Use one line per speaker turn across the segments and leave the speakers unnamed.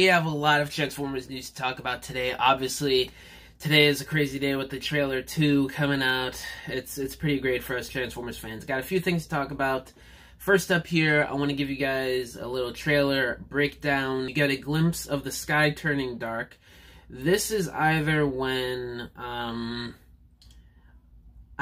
we have a lot of Transformers news to talk about today. Obviously, today is a crazy day with the trailer 2 coming out. It's pretty great for us Transformers fans. Got a few things to talk about. First up here, I want to give you guys a little trailer breakdown. You get a glimpse of the sky turning dark. This is either when, I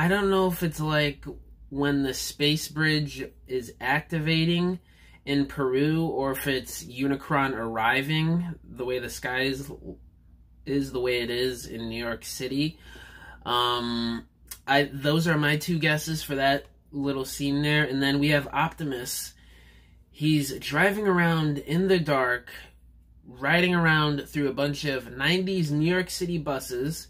don't know if it's like when the space bridge is activating in Peru, or if it's Unicron arriving, the way the sky is the way it is in New York City. Those are my two guesses for that little scene there. And then we have Optimus. He's driving around in the dark, riding around through a bunch of 90s New York City buses.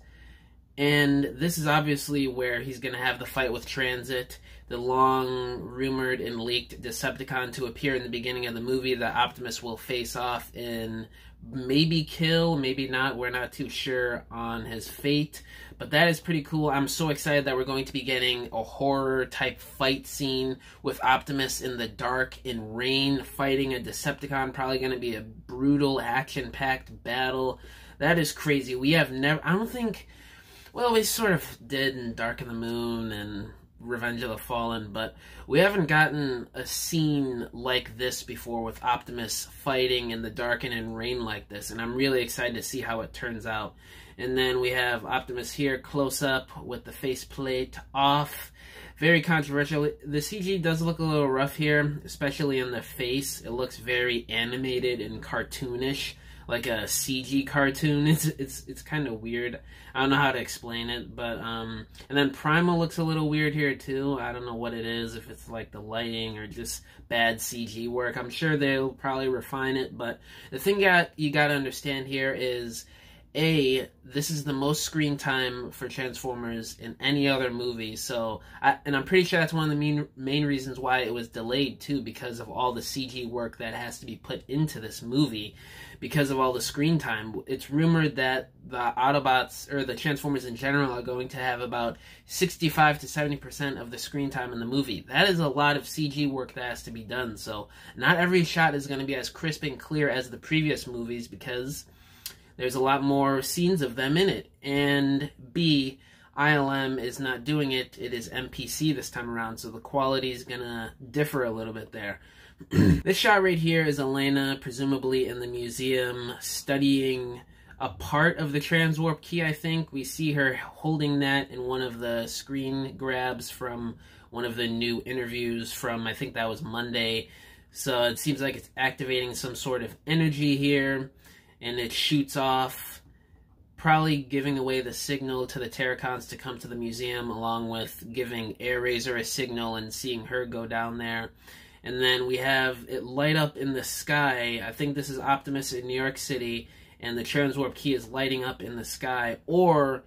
And this is obviously where he's going to have the fight with Transit, the long-rumored and leaked Decepticon to appear in the beginning of the movie that Optimus will face off and maybe kill, maybe not. We're not too sure on his fate, but that is pretty cool. I'm so excited that we're going to be getting a horror-type fight scene with Optimus in the dark, in rain, fighting a Decepticon. Probably going to be a brutal, action-packed battle. That is crazy. We have never... I don't think... Well, we sort of did in Dark of the Moon and Revenge of the Fallen, but we haven't gotten a scene like this before with Optimus fighting in the dark and in rain like this, and I'm really excited to see how it turns out. And then we have Optimus here close up with the faceplate off. Very controversial. The CG does look a little rough here, especially in the face. It looks very animated and cartoonish, like a CG cartoon. It's kind of weird. I don't know how to explain it, but and then Primal looks a little weird here too. I don't know what it is, if it's like the lighting or just bad CG work. I'm sure they'll probably refine it, but the thing you got to understand here is, this is the most screen time for Transformers in any other movie, so and I'm pretty sure that's one of the main reasons why it was delayed too, because of all the CG work that has to be put into this movie, because of all the screen time. It's rumored that the Autobots, or the Transformers in general, are going to have about 65 to 70% of the screen time in the movie. That is a lot of CG work that has to be done, so not every shot is going to be as crisp and clear as the previous movies, because there's a lot more scenes of them in it. And B, ILM is not doing it. It is MPC this time around, so the quality is going to differ a little bit there. This shot right here is Elena, presumably in the museum, studying a part of the Transwarp key, I think. We see her holding that in one of the screen grabs from one of the new interviews from, I think that was Monday. So it seems like it's activating some sort of energy here, and it shoots off, probably giving away the signal to the Terracons to come to the museum, along with giving Airazor a signal and seeing her go down there. And then we have it light up in the sky. I think this is Optimus in New York City, and the Transwarp key is lighting up in the sky. Or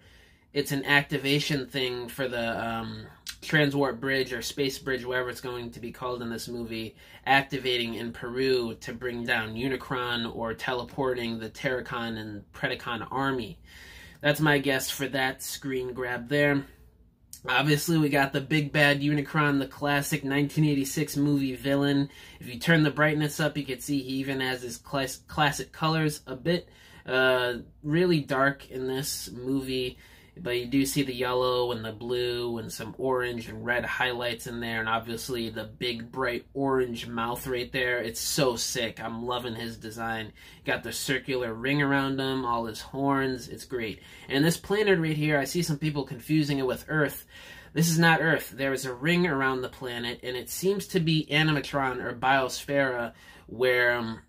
it's an activation thing for the Transwarp Bridge, or Space Bridge, whatever it's going to be called in this movie, activating in Peru to bring down Unicron, or teleporting the Terracon and Predacon army. That's my guess for that screen grab there. Obviously, we got the big bad Unicron, the classic 1986 movie villain. If you turn the brightness up, you can see he even has his classic colors a bit really dark in this movie. But you do see the yellow and the blue and some orange and red highlights in there. And obviously the big bright orange mouth right there. It's so sick. I'm loving his design. Got the circular ring around him, all his horns. It's great. And this planet right here, I see some people confusing it with Earth. This is not Earth. There is a ring around the planet, and it seems to be Animatron, or Biosphera, where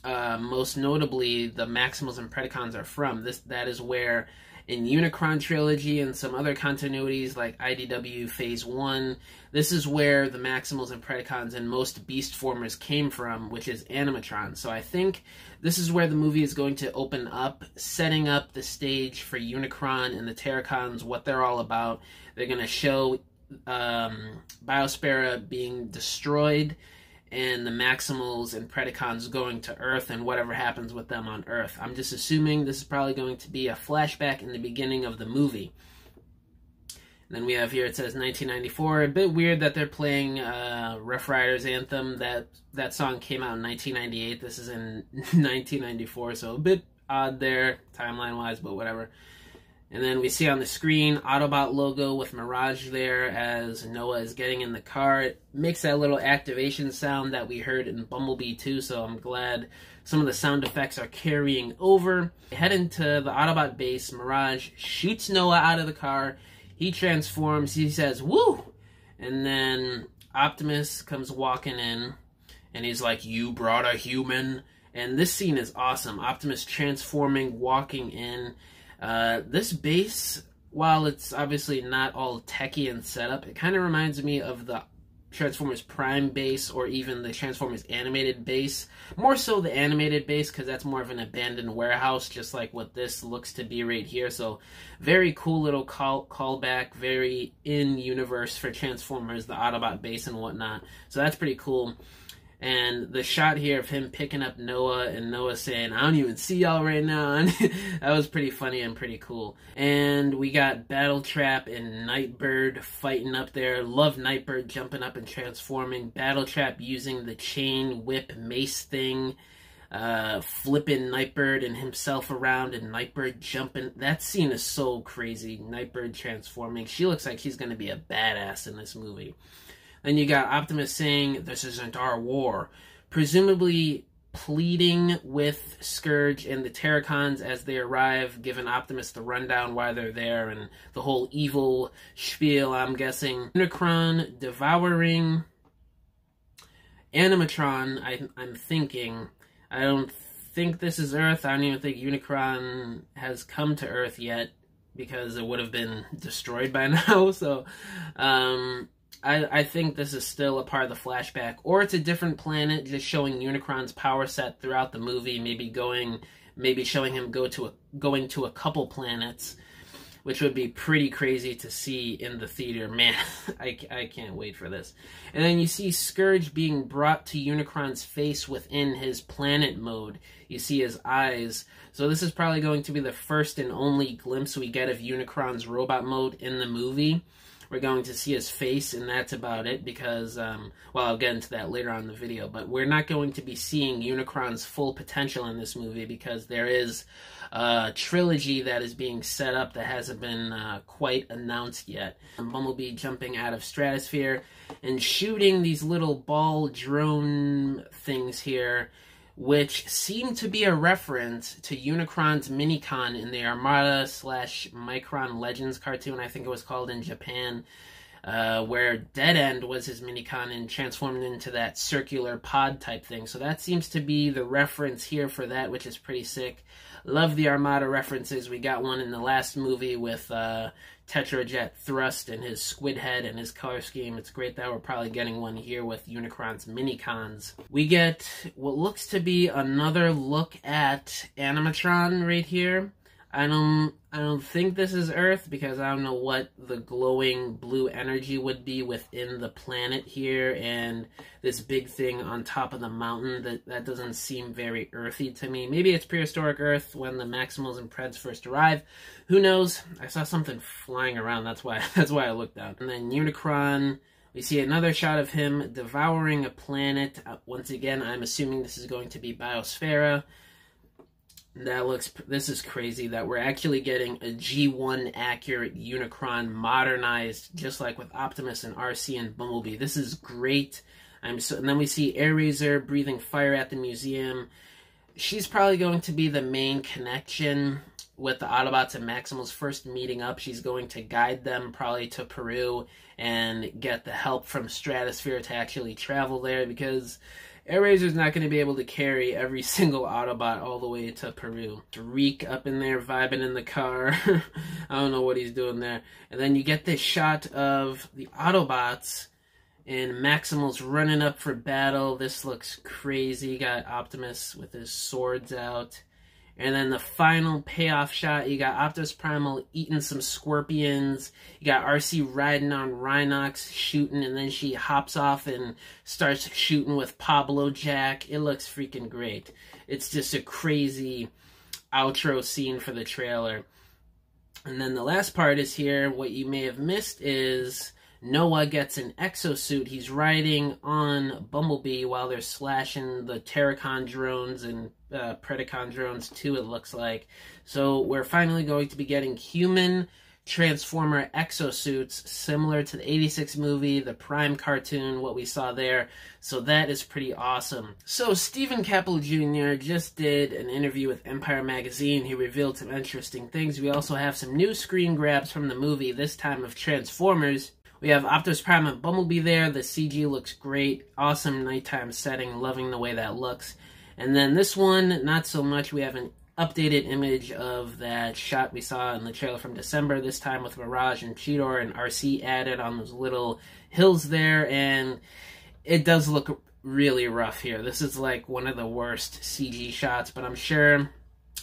most notably the Maximals and Predacons are from. That is where, in Unicron Trilogy and some other continuities like IDW Phase 1, this is where the Maximals and Predacons and most Beast Formers came from, which is Animatron. So I think this is where the movie is going to open up, setting up the stage for Unicron and the Terracons, what they're all about. They're going to show Biosphera being destroyed, and the Maximals and Predacons going to Earth, and whatever happens with them on Earth. I'm just assuming this is probably going to be a flashback in the beginning of the movie. then we have here, it says 1994. A bit weird that they're playing Rough Riders Anthem. That song came out in 1998. This is in 1994, so a bit odd there, timeline-wise, but whatever. And then we see on the screen, Autobot logo with Mirage there as Noah is getting in the car. It makes that little activation sound that we heard in Bumblebee too, so I'm glad some of the sound effects are carrying over. Head into the Autobot base. Mirage shoots Noah out of the car. He transforms. He says, "Woo!" And then Optimus comes walking in, and he's like, "You brought a human." And this scene is awesome. Optimus transforming, walking in. This base, while it's obviously not all techie and set up, it kind of reminds me of the Transformers Prime base or even the Transformers animated base. More so the animated base, because that's more of an abandoned warehouse, just like what this looks to be right here. So very cool little callback, very in-universe for Transformers, the Autobot base and whatnot. So that's pretty cool. And the shot here of him picking up Noah and Noah saying, "I don't even see y'all right now." That was pretty funny and pretty cool. And we got Battletrap and Nightbird fighting up there. Love Nightbird jumping up and transforming. Battletrap using the chain whip mace thing. Flipping Nightbird and himself around, and Nightbird jumping. That scene is so crazy. Nightbird transforming. She looks like she's going to be a badass in this movie. Then you got Optimus saying, "This isn't our war," presumably pleading with Scourge and the Terracons as they arrive, giving Optimus the rundown why they're there and the whole evil spiel, I'm guessing. Unicron devouring Animatron, I'm thinking. I don't think this is Earth. I don't even think Unicron has come to Earth yet, because it would have been destroyed by now, so, I think this is still a part of the flashback, or it's a different planet, just showing Unicron's power set throughout the movie, maybe showing him going to a couple planets, which would be pretty crazy to see in the theater. Man, I can't wait for this. And then you see Scourge being brought to Unicron's face within his planet mode. You see his eyes. So this is probably going to be the first and only glimpse we get of Unicron's robot mode in the movie. We're going to see his face, and that's about it, because, well, I'll get into that later on in the video, but we're not going to be seeing Unicron's full potential in this movie, because there is a trilogy that is being set up that hasn't been quite announced yet. Bumblebee jumping out of stratosphere and shooting these little ball drone things here, which seem to be a reference to Unicron's Minicon in the Armada/Micron Legends cartoon, I think it was called in Japan, where Dead End was his Minicon and transformed into that circular pod type thing. So that seems to be the reference here for that, which is pretty sick. Love the Armada references. We got one in the last movie with Tetrajet Thrust and his squid head and his color scheme. It's great that we're probably getting one here with Unicron's Minicons. We get what looks to be another look at Animatron right here. I don't think this is Earth, because I don't know what the glowing blue energy would be within the planet here, and this big thing on top of the mountain, that doesn't seem very earthy to me. Maybe it's prehistoric Earth when the Maximals and Preds first arrive. Who knows? I saw something flying around, that's why I looked down. And then Unicron, we see another shot of him devouring a planet. Once again, I'm assuming this is going to be Biosphera. This is crazy that we're actually getting a G1 accurate Unicron modernized, just like with Optimus and RC and Bumblebee. This is great. And then we see Airazor breathing fire at the museum. She's probably going to be the main connection with the Autobots and Maximals first meeting up. She's going to guide them probably to Peru and get the help from Stratosphere to actually travel there, because Airazor's not going to be able to carry every single Autobot all the way to Peru. Reek up in there vibing in the car. I don't know what he's doing there. And then you get this shot of the Autobots and Maximals running up for battle. This looks crazy. You got Optimus with his swords out. And then the final payoff shot, you got Optimus Primal eating some scorpions. You got RC riding on Rhinox, shooting, and then she hops off and starts shooting with Pablo Jack. It looks freaking great. It's just a crazy outro scene for the trailer. And then the last part is here. What you may have missed is Noah gets an exosuit. He's riding on Bumblebee while they're slashing the Terracon drones and Predacon drones too, it looks like. So we're finally going to be getting human Transformer exosuits similar to the 86 movie, the Prime cartoon, what we saw there. So that is pretty awesome. So Stephen Caple Jr. just did an interview with Empire Magazine. He revealed some interesting things. We also have some new screen grabs from the movie, this time of Transformers. We have Optimus Prime and Bumblebee there. The CG looks great. Awesome nighttime setting. Loving the way that looks. And then this one, not so much. We have an updated image of that shot we saw in the trailer from December, this time with Mirage and Cheetor and RC added on those little hills there, and it does look really rough here. This is like one of the worst CG shots, but I'm sure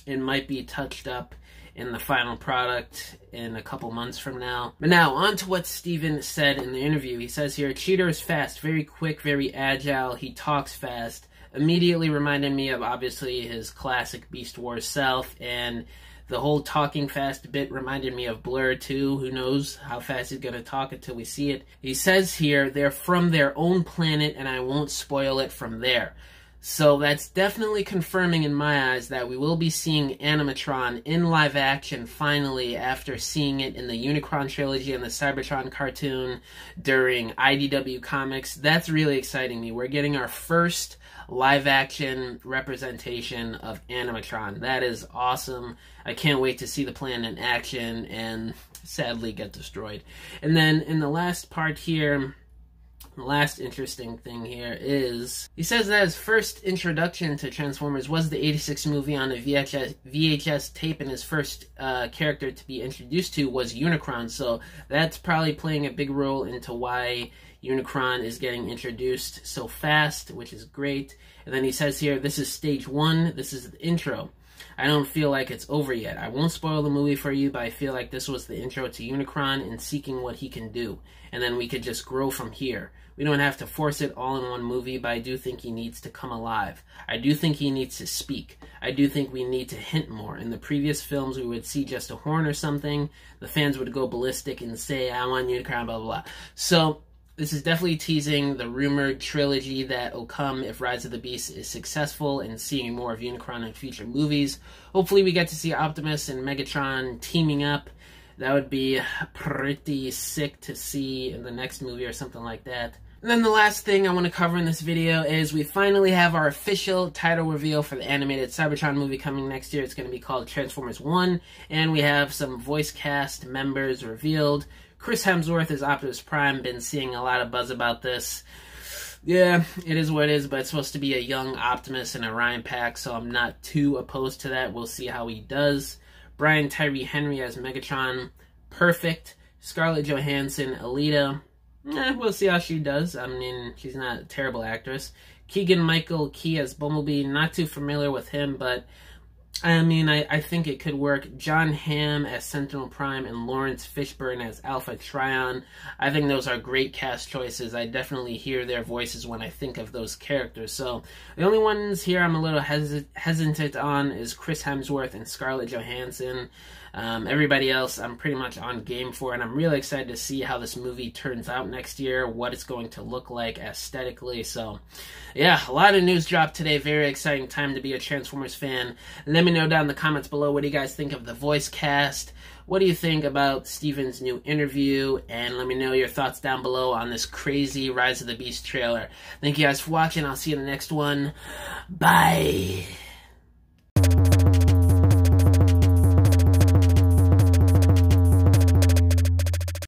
it might be touched up in the final product in a couple months from now. But now, on to what Steven said in the interview. He says here, Cheetor is fast, very quick, very agile, he talks fast. Immediately reminded me of, obviously, his classic Beast Wars self, and the whole talking fast bit reminded me of Blur, too. Who knows how fast he's going to talk until we see it. He says here, they're from their own planet, and I won't spoil it from there. So that's definitely confirming in my eyes that we will be seeing Animatron in live action finally after seeing it in the Unicron trilogy and the Cybertron cartoon during IDW Comics. That's really exciting me. We're getting our first live action representation of Animatron. That is awesome. I can't wait to see the plan in action and sadly get destroyed. And then in the last part here, the last interesting thing here is, he says that his first introduction to Transformers was the 86 movie on a VHS tape, and his first character to be introduced to was Unicron, so that's probably playing a big role into why Unicron is getting introduced so fast, which is great. And then he says here, this is stage 1, this is the intro. I don't feel like it's over yet. I won't spoil the movie for you, but I feel like this was the intro to Unicron and seeking what he can do. And then we could just grow from here. We don't have to force it all in one movie, but I do think he needs to come alive. I do think he needs to speak. I do think we need to hint more. In the previous films, we would see just a horn or something. The fans would go ballistic and say, I want Unicron, blah, blah, blah. So this is definitely teasing the rumored trilogy that will come if Rise of the Beast is successful and seeing more of Unicron in future movies. Hopefully we get to see Optimus and Megatron teaming up. That would be pretty sick to see in the next movie or something like that. And then the last thing I want to cover in this video is we finally have our official title reveal for the animated Cybertron movie coming next year. It's going to be called Transformers 1, and we have some voice cast members revealed. Chris Hemsworth is Optimus Prime. Been seeing a lot of buzz about this. Yeah, it is what it is, but it's supposed to be a young Optimus in a Ryan pack, so I'm not too opposed to that. We'll see how he does. Brian Tyree Henry as Megatron. Perfect. Scarlett Johansson, Alita. We'll see how she does. I mean, she's not a terrible actress. Keegan-Michael Key as Bumblebee. Not too familiar with him, but I mean, I think it could work. John Hamm as Sentinel Prime and Lawrence Fishburne as Alpha Trion. I think those are great cast choices. I definitely hear their voices when I think of those characters. So the only ones here I'm a little hesitant on is Chris Hemsworth and Scarlett Johansson. Everybody else I'm pretty much on game for, and I'm really excited to see how this movie turns out next year, what it's going to look like aesthetically. So yeah, a lot of news dropped today. Very exciting time to be a Transformers fan. Let me know down in the comments below, what do you guys think of the voice cast? What do you think about Steven's new interview? And let me know your thoughts down below on this crazy Rise of the Beast trailer. Thank you guys for watching. I'll see you in the next one. Bye!